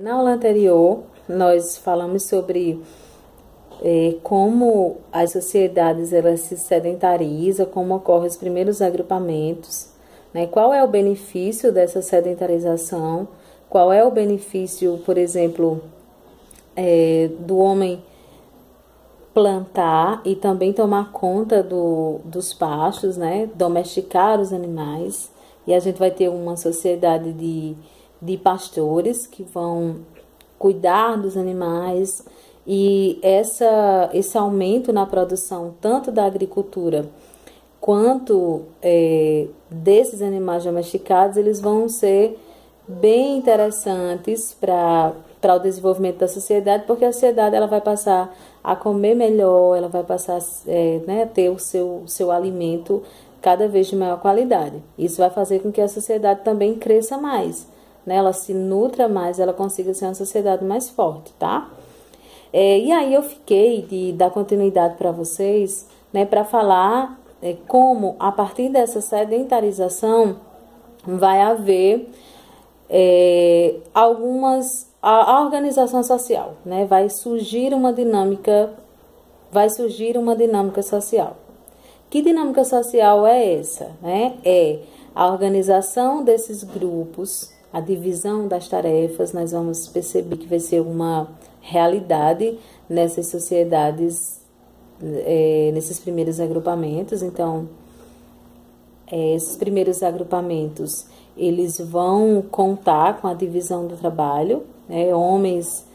Na aula anterior, nós falamos sobre como as sociedades elas se sedentarizam, como ocorrem os primeiros agrupamentos, né? Qual é o benefício dessa sedentarização, qual é o benefício, por exemplo, do homem plantar e também tomar conta dos pastos, né? Domesticar os animais. E a gente vai ter uma sociedade de pastores que vão cuidar dos animais. E esse aumento na produção, tanto da agricultura quanto desses animais domesticados, eles vão ser bem interessantes para o desenvolvimento da sociedade, porque a sociedade ela vai passar a comer melhor, ela vai passar a ter o seu alimento cada vez de maior qualidade. Isso vai fazer com que a sociedade também cresça mais, né? Ela se nutra mais, ela consiga ser uma sociedade mais forte, tá? E aí eu fiquei de dar continuidade para vocês, né, para falar como a partir dessa sedentarização vai haver a organização social, né? Vai surgir uma dinâmica social. Que dinâmica social é essa, né? É a organização desses grupos, a divisão das tarefas. Nós vamos perceber que vai ser uma realidade nessas sociedades, nesses primeiros agrupamentos. Então, esses primeiros agrupamentos, eles vão contar com a divisão do trabalho, né? Homens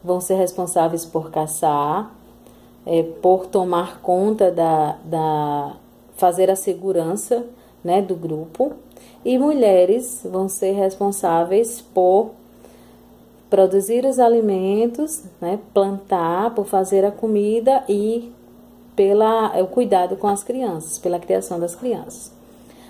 vão ser responsáveis por caçar, por tomar conta fazer a segurança, né, do grupo, e mulheres vão ser responsáveis por produzir os alimentos, né, plantar, por fazer a comida e o cuidado com as crianças, pela criação das crianças.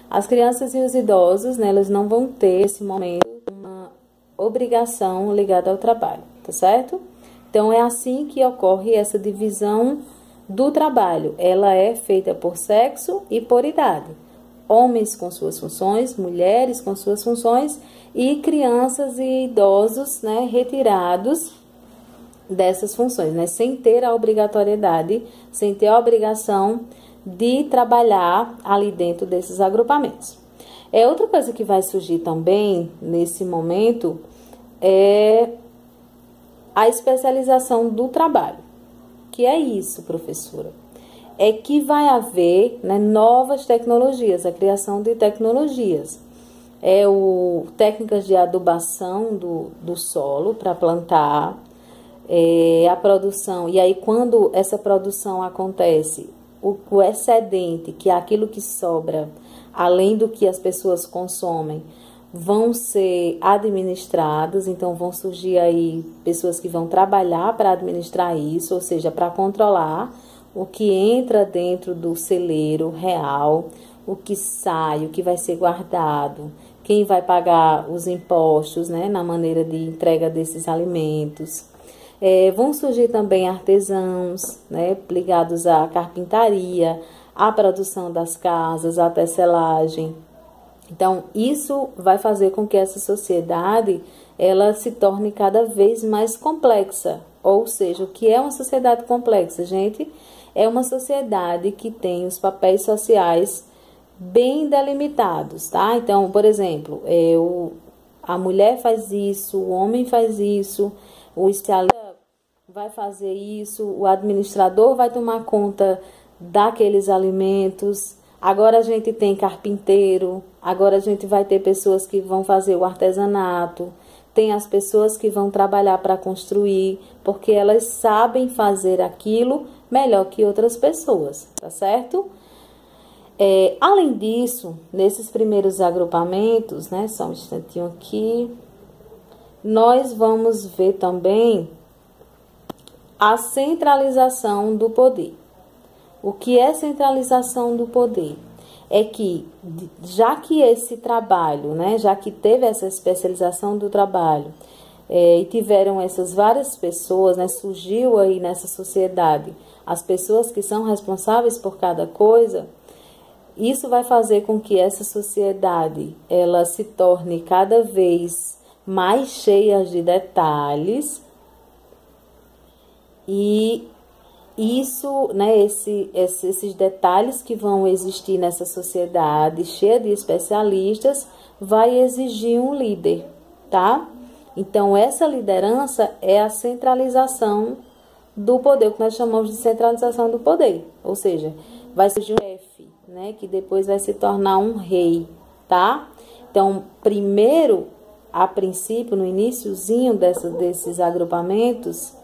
As crianças e os idosos, né, eles não vão ter, nesse momento, uma obrigação ligada ao trabalho, tá certo? Então, é assim que ocorre essa divisão do trabalho. Ela é feita por sexo e por idade. Homens com suas funções, mulheres com suas funções e crianças e idosos, né, retirados dessas funções, né, sem ter a obrigatoriedade, sem ter a obrigação de trabalhar ali dentro desses agrupamentos. Outra coisa que vai surgir também nesse momento é a especialização do trabalho. Que é isso, professora? É que vai haver, né, novas tecnologias, a criação de tecnologias. Técnicas de adubação do solo para plantar, a produção. E aí, quando essa produção acontece, o excedente, que é aquilo que sobra, além do que as pessoas consomem, vão ser administrados. Então vão surgir aí pessoas que vão trabalhar para administrar isso, ou seja, para controlar o que entra dentro do celeiro real, o que sai, o que vai ser guardado, quem vai pagar os impostos, né, na maneira de entrega desses alimentos. Vão surgir também artesãos, né, ligados à carpintaria, à produção das casas, à tecelagem. Então, isso vai fazer com que essa sociedade ela se torne cada vez mais complexa. Ou seja, o que é uma sociedade complexa, gente? É uma sociedade que tem os papéis sociais bem delimitados, tá? Então, por exemplo, a mulher faz isso, o homem faz isso, o especialista vai fazer isso, o administrador vai tomar conta daqueles alimentos. Agora a gente tem carpinteiro, agora a gente vai ter pessoas que vão fazer o artesanato, tem as pessoas que vão trabalhar para construir, porque elas sabem fazer aquilo melhor que outras pessoas, tá certo? Além disso, nesses primeiros agrupamentos, né, só um instantinho aqui, nós vamos ver também a centralização do poder. O que é centralização do poder? É que, já que esse trabalho, né, já que teve essa especialização do trabalho, e tiveram essas várias pessoas, né, surgiu aí nessa sociedade as pessoas que são responsáveis por cada coisa, isso vai fazer com que essa sociedade ela se torne cada vez mais cheias de detalhes, e isso, né, esses detalhes que vão existir nessa sociedade cheia de especialistas, vai exigir um líder, tá? Então, essa liderança é a centralização do poder, o que nós chamamos de centralização do poder, ou seja, vai surgir um chefe, né, que depois vai se tornar um rei, tá? Então, primeiro, a princípio, no iniciozinho desses agrupamentos,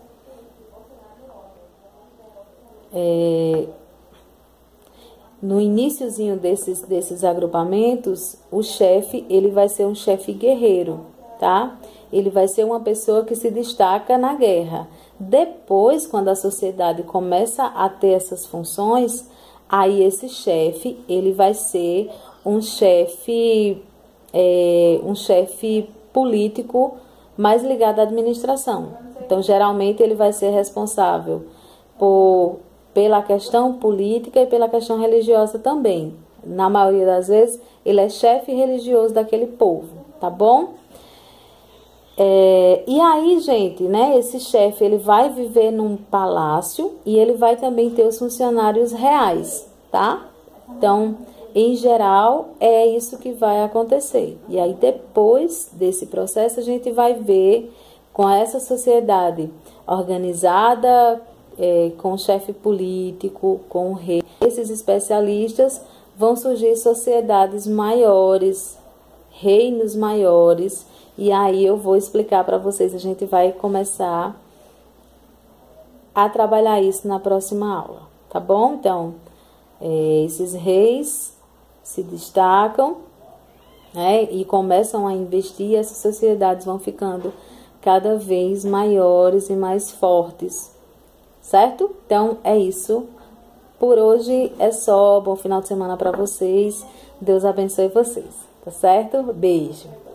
no iniciozinho desses agrupamentos, o chefe, ele vai ser um chefe guerreiro, tá? Ele vai ser uma pessoa que se destaca na guerra. Depois, quando a sociedade começa a ter essas funções, aí esse chefe, ele vai ser um chefe político mais ligado à administração. Então, geralmente, ele vai ser responsável pela questão política e pela questão religiosa também. Na maioria das vezes, ele é chefe religioso daquele povo, tá bom? E aí, gente, né, esse chefe, ele vai viver num palácio e ele vai também ter os funcionários reais, tá? Então, em geral, é isso que vai acontecer. E aí, depois desse processo, a gente vai ver com essa sociedade organizada, com o chefe político, com o rei, esses especialistas, vão surgir sociedades maiores, reinos maiores, e aí eu vou explicar para vocês, a gente vai começar a trabalhar isso na próxima aula, tá bom? Então, esses reis se destacam, né, e começam a investir, e essas sociedades vão ficando cada vez maiores e mais fortes, certo? Então, é isso. Por hoje é só. Bom final de semana para vocês. Deus abençoe vocês, tá certo? Beijo.